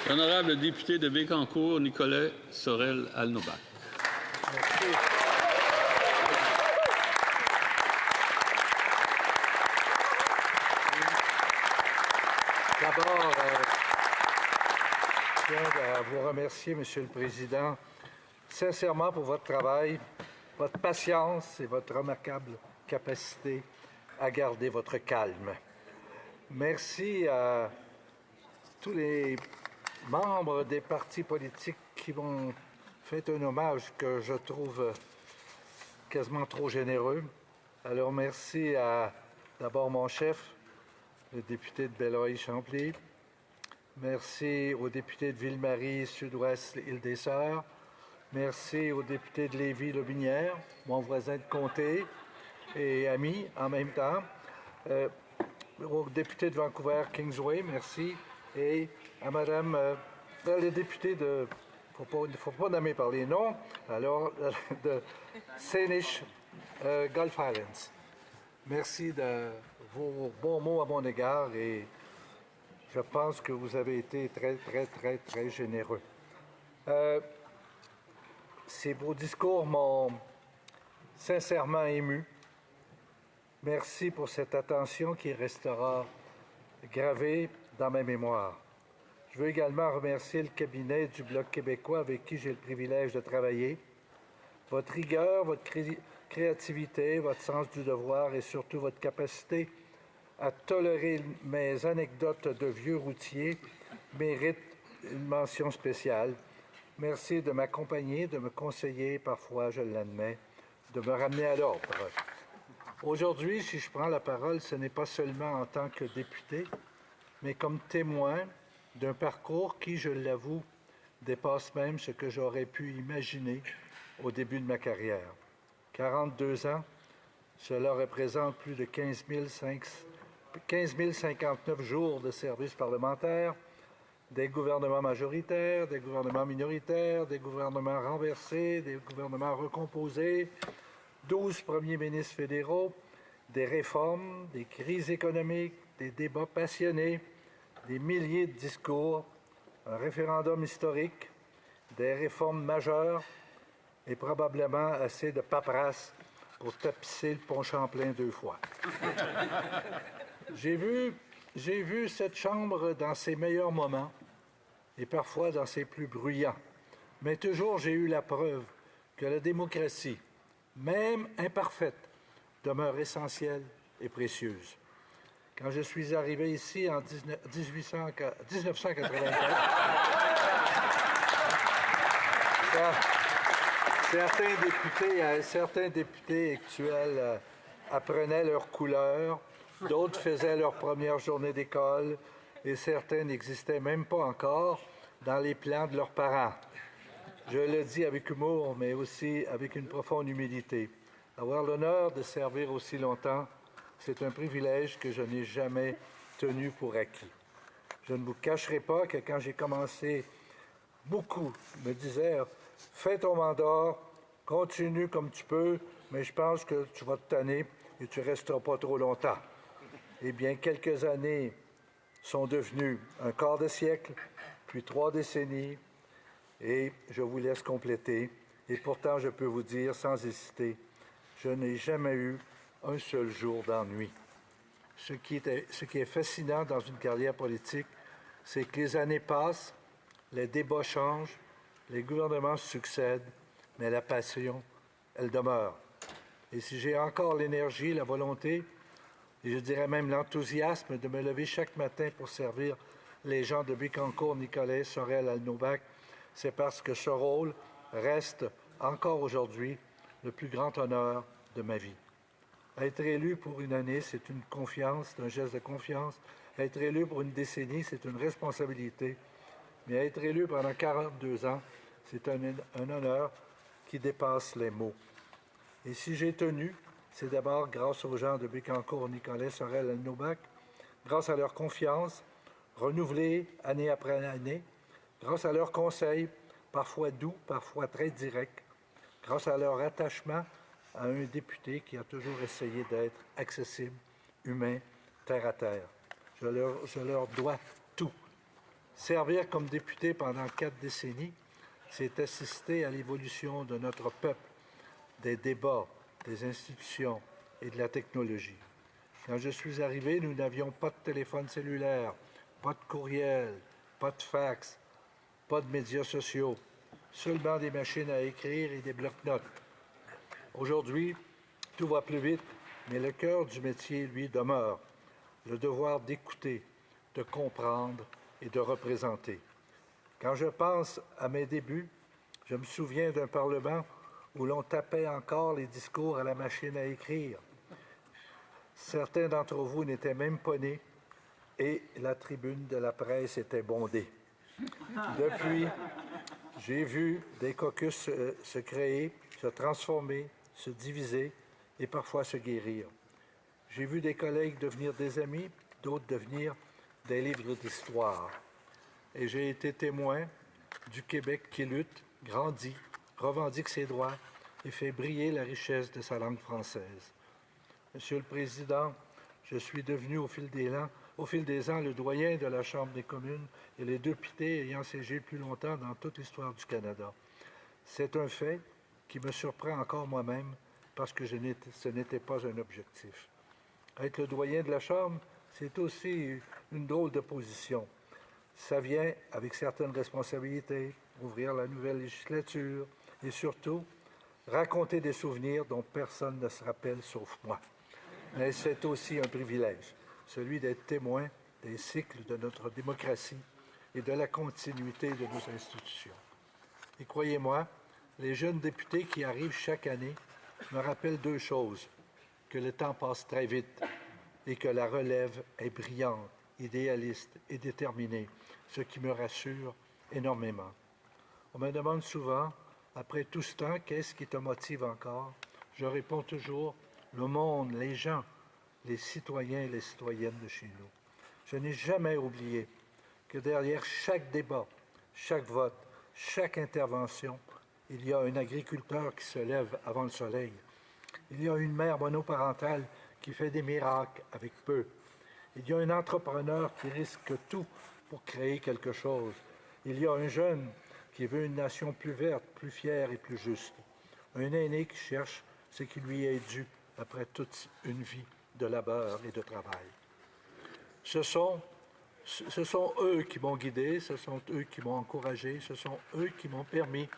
L'honorable député de Bécancour, Nicolas Sorel-Alnobac. Merci. D'abord, je tiens à vous remercier, Monsieur le Président, sincèrement pour votre travail, votre patience et votre remarquable capacité à garder votre calme. Merci à tous les membres des partis politiques qui m'ont fait un hommage que je trouve quasiment trop généreux. Alors merci à d'abord mon chef, le député de Belleuil-Champley. Merci au député de Ville-Marie, Sud-Ouest, Île-des-Sœurs. Merci au député de Lévis-Lobinière, mon voisin de comté et ami en même temps. Au député de Vancouver, Kingsway, merci. Et à Madame le député de, il ne faut pas nommer par les noms, alors de Saanich Gulf Islands. Merci de vos bons mots à mon égard et je pense que vous avez été très généreux. Ces beaux discours m'ont sincèrement ému. Merci pour cette attention qui restera gravée dans ma mémoire. Je veux également remercier le cabinet du Bloc québécois avec qui j'ai le privilège de travailler. Votre rigueur, votre créativité, votre sens du devoir et surtout votre capacité à tolérer mes anecdotes de vieux routiers méritent une mention spéciale. Merci de m'accompagner, de me conseiller, parfois, je l'admets, de me ramener à l'ordre. Aujourd'hui, si je prends la parole, ce n'est pas seulement en tant que député, mais comme témoin d'un parcours qui, je l'avoue, dépasse même ce que j'aurais pu imaginer au début de ma carrière. 42 ans, cela représente plus de 15 059 jours de service parlementaire, des gouvernements majoritaires, des gouvernements minoritaires, des gouvernements renversés, des gouvernements recomposés, 12 premiers ministres fédéraux, des réformes, des crises économiques, des débats passionnés, des milliers de discours, un référendum historique, des réformes majeures et probablement assez de paperasse pour tapisser le pont Champlain 2 fois. J'ai vu cette Chambre dans ses meilleurs moments et parfois dans ses plus bruyants, mais toujours j'ai eu la preuve que la démocratie, même imparfaite, demeure essentielle et précieuse. Quand je suis arrivé ici en 1984, certains députés actuels apprenaient leur couleur, d'autres faisaient leur première journée d'école et certains n'existaient même pas encore dans les plans de leurs parents. Je le dis avec humour, mais aussi avec une profonde humilité. Avoir l'honneur de servir aussi longtemps, c'est un privilège que je n'ai jamais tenu pour acquis. Je ne vous cacherai pas que quand j'ai commencé, beaucoup me disaient « Fais ton mandat, continue comme tu peux, mais je pense que tu vas te tanner et tu ne resteras pas trop longtemps. » Eh bien, quelques années sont devenues un quart de siècle, puis 3 décennies, et je vous laisse compléter. Et pourtant, je peux vous dire sans hésiter, je n'ai jamais eu un seul jour d'ennui. Ce qui est fascinant dans une carrière politique, c'est que les années passent, les débats changent, les gouvernements succèdent, mais la passion, elle demeure. Et si j'ai encore l'énergie, la volonté, et je dirais même l'enthousiasme de me lever chaque matin pour servir les gens de Bécancour, Nicolet, Sorel-Alnobac, c'est parce que ce rôle reste encore aujourd'hui le plus grand honneur de ma vie. Être élu pour une année, c'est une confiance, c'est un geste de confiance. Être élu pour une décennie, c'est une responsabilité. Mais être élu pendant 42 ans, c'est un honneur qui dépasse les mots. Et si j'ai tenu, c'est d'abord grâce aux gens de Bécancour, Nicolet, Sorel-Alnobac, grâce à leur confiance, renouvelée année après année, grâce à leurs conseils, parfois doux, parfois très directs, grâce à leur attachement à un député qui a toujours essayé d'être accessible, humain, terre à terre. Je leur dois tout. Servir comme député pendant 4 décennies, c'est assister à l'évolution de notre peuple, des débats, des institutions et de la technologie. Quand je suis arrivé, nous n'avions pas de téléphone cellulaire, pas de courriel, pas de fax, pas de médias sociaux, seulement des machines à écrire et des blocs-notes. Aujourd'hui, tout va plus vite, mais le cœur du métier, lui, demeure. Le devoir d'écouter, de comprendre et de représenter. Quand je pense à mes débuts, je me souviens d'un Parlement où l'on tapait encore les discours à la machine à écrire. Certains d'entre vous n'étaient même pas nés et la tribune de la presse était bondée. Depuis, j'ai vu des caucus se créer, se transformer, se diviser et parfois se guérir. J'ai vu des collègues devenir des amis, d'autres devenir des livres d'histoire. Et j'ai été témoin du Québec qui lutte, grandit, revendique ses droits et fait briller la richesse de sa langue française. Monsieur le Président, je suis devenu au fil des ans le doyen de la Chambre des communes et les députés ayant siégé le plus longtemps dans toute l'histoire du Canada. C'est un fait qui me surprend encore moi-même parce que ce n'était pas un objectif. Être le doyen de la Chambre, c'est aussi une drôle de position. Ça vient avec certaines responsabilités, ouvrir la nouvelle législature et surtout raconter des souvenirs dont personne ne se rappelle sauf moi. Mais c'est aussi un privilège, celui d'être témoin des cycles de notre démocratie et de la continuité de nos institutions. Et croyez-moi, les jeunes députés qui arrivent chaque année me rappellent 2 choses: que le temps passe très vite et que la relève est brillante, idéaliste et déterminée, ce qui me rassure énormément. On me demande souvent, après tout ce temps, qu'est-ce qui te motive encore? Je réponds toujours, le monde, les gens, les citoyens et les citoyennes de chez nous. Je n'ai jamais oublié que derrière chaque débat, chaque vote, chaque intervention, il y a un agriculteur qui se lève avant le soleil. Il y a une mère monoparentale qui fait des miracles avec peu. Il y a un entrepreneur qui risque tout pour créer quelque chose. Il y a un jeune qui veut une nation plus verte, plus fière et plus juste. Un aîné qui cherche ce qui lui est dû après toute une vie de labeur et de travail. Ce sont eux qui m'ont guidé, ce sont eux qui m'ont encouragé, ce sont eux qui m'ont permis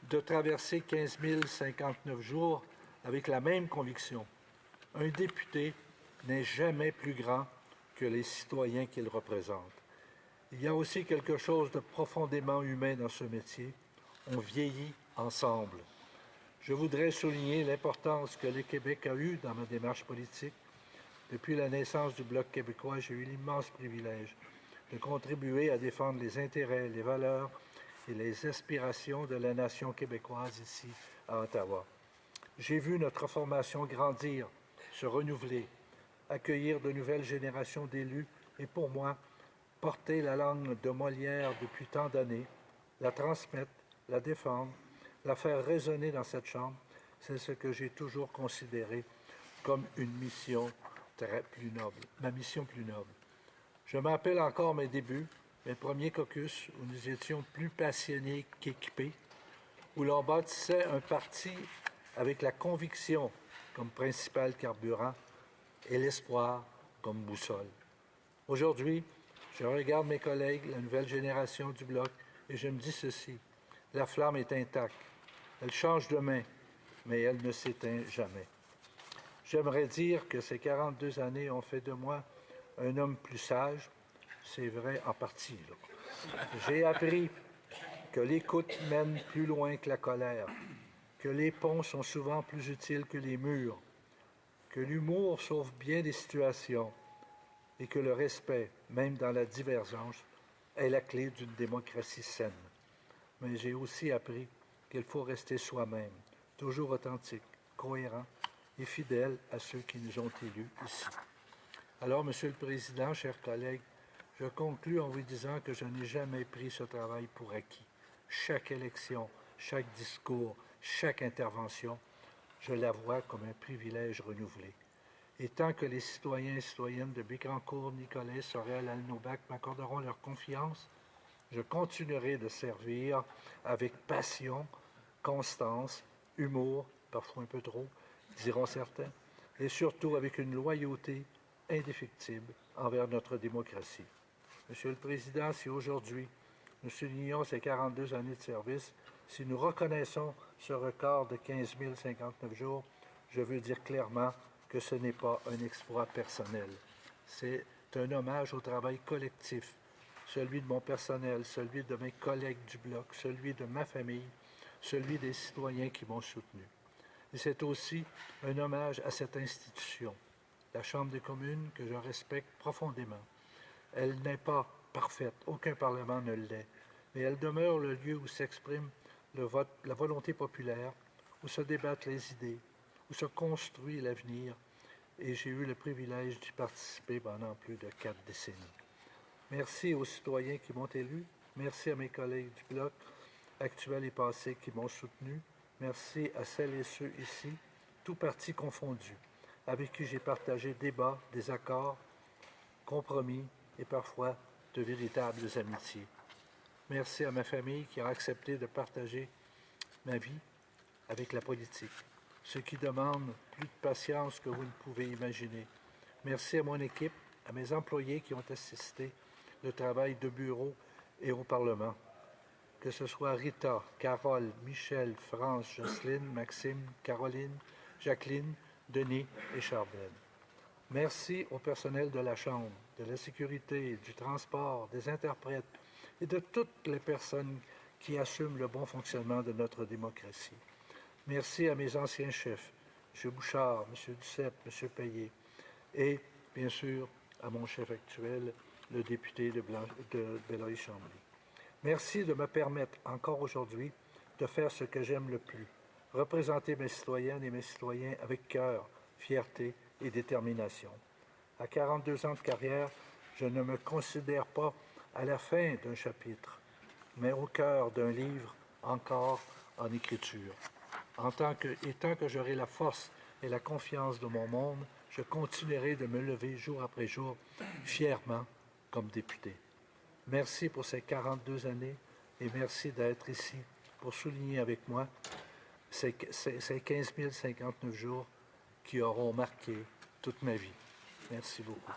de traverser 15 059 jours avec la même conviction. Un député n'est jamais plus grand que les citoyens qu'il représente. Il y a aussi quelque chose de profondément humain dans ce métier. On vieillit ensemble. Je voudrais souligner l'importance que le Québec a eue dans ma démarche politique. Depuis la naissance du Bloc québécois, j'ai eu l'immense privilège de contribuer à défendre les intérêts, les valeurs et les aspirations de la nation québécoise ici à Ottawa. J'ai vu notre formation grandir, se renouveler, accueillir de nouvelles générations d'élus et pour moi, porter la langue de Molière depuis tant d'années, la transmettre, la défendre, la faire résonner dans cette Chambre, c'est ce que j'ai toujours considéré comme une mission plus noble, ma mission plus noble. Je me rappelle encore mes débuts, mes premiers caucus, où nous étions plus passionnés qu'équipés, où l'on bâtissait un parti avec la conviction comme principal carburant et l'espoir comme boussole. Aujourd'hui, je regarde mes collègues, la nouvelle génération du Bloc, et je me dis ceci: la flamme est intacte. Elle change de main, mais elle ne s'éteint jamais. J'aimerais dire que ces 42 années ont fait de moi un homme plus sage. C'est vrai en partie. J'ai appris que l'écoute mène plus loin que la colère, que les ponts sont souvent plus utiles que les murs, que l'humour sauve bien des situations et que le respect, même dans la divergence, est la clé d'une démocratie saine. Mais j'ai aussi appris qu'il faut rester soi-même, toujours authentique, cohérent et fidèle à ceux qui nous ont élus ici. Alors, Monsieur le Président, chers collègues, je conclus en vous disant que je n'ai jamais pris ce travail pour acquis. Chaque élection, chaque discours, chaque intervention, je la vois comme un privilège renouvelé. Et tant que les citoyens et citoyennes de Bécancour, Nicolet, Sorel, Alnobac m'accorderont leur confiance, Je continuerai de servir avec passion, constance, humour, parfois un peu trop, diront certains, et surtout avec une loyauté indéfectible envers notre démocratie. Monsieur le Président, si aujourd'hui nous soulignons ces 42 années de service, si nous reconnaissons ce record de 15 059 jours, je veux dire clairement que ce n'est pas un exploit personnel. C'est un hommage au travail collectif, celui de mon personnel, celui de mes collègues du Bloc, celui de ma famille, celui des citoyens qui m'ont soutenu. Et c'est aussi un hommage à cette institution, la Chambre des communes, que je respecte profondément. Elle n'est pas parfaite, aucun Parlement ne l'est, mais elle demeure le lieu où s'exprime le vote, la volonté populaire, où se débattent les idées, où se construit l'avenir, et j'ai eu le privilège d'y participer pendant plus de 4 décennies. Merci aux citoyens qui m'ont élu, merci à mes collègues du Bloc, actuels et passés, qui m'ont soutenu, merci à celles et ceux ici, tous partis confondus, avec qui j'ai partagé débats, désaccords, compromis et parfois de véritables amitiés. Merci à ma famille qui a accepté de partager ma vie avec la politique, ce qui demande plus de patience que vous ne pouvez imaginer. Merci à mon équipe, à mes employés qui ont assisté le travail de bureau et au Parlement, que ce soit Rita, Carole, Michel, France, Jocelyne, Maxime, Caroline, Jacqueline, Denis et Charbel. Merci au personnel de la Chambre, de la sécurité, du transport, des interprètes et de toutes les personnes qui assument le bon fonctionnement de notre démocratie. Merci à mes anciens chefs, M. Bouchard, M. Duceppe, M. Payet, et bien sûr à mon chef actuel, le député de Belleuil-Chambly. Merci de me permettre encore aujourd'hui de faire ce que j'aime le plus, représenter mes citoyennes et mes citoyens avec cœur, fierté et détermination. À 42 ans de carrière, je ne me considère pas à la fin d'un chapitre, mais au cœur d'un livre encore en écriture. Tant que j'aurai la force et la confiance de mon monde, je continuerai de me lever jour après jour, fièrement, comme député. Merci pour ces 42 années et merci d'être ici pour souligner avec moi ces 15 059 jours qui auront marqué toute ma vie. Merci beaucoup.